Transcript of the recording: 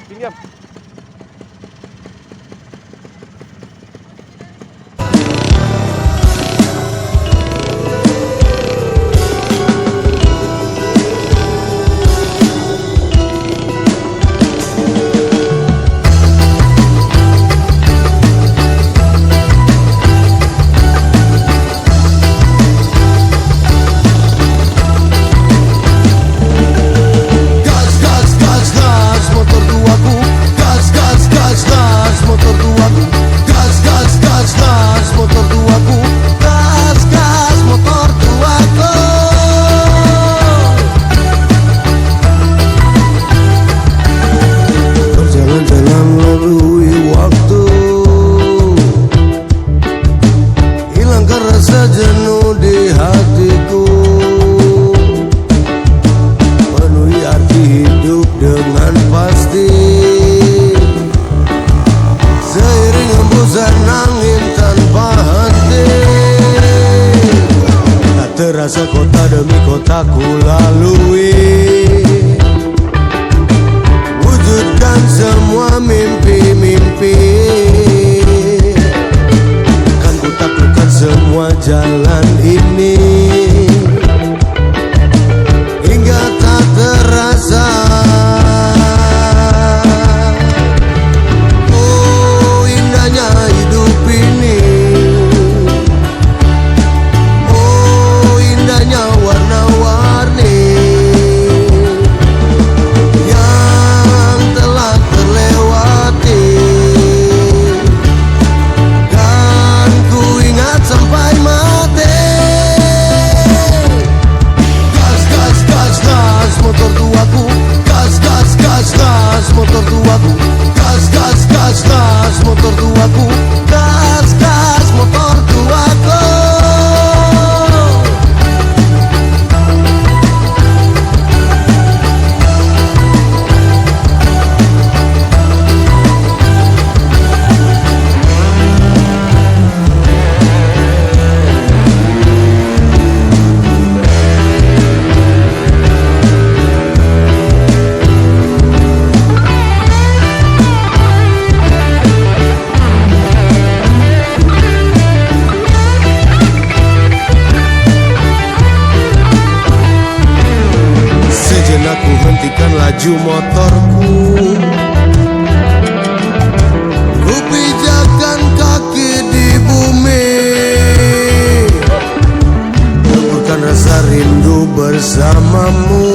Pinjam. Terasa kota demi kota ku lalui, wujudkan semua mimpi-mimpi. Kan ku taklukkan semua jalan ini, hingga tak terasa. Oh indahnya hidup ini, warna-warni yang telah terlewati, kan ku ingat sampai mati. Gas, gas, gas, gas motor tuaku, gas, gas, gas, gas motor tuaku, gas, gas, gas, gas motor tuaku, gas, gas motor tuaku. Aku hentikan laju motorku, ku pijakan kaki di bumi, leburkan rasa rindu bersamamu.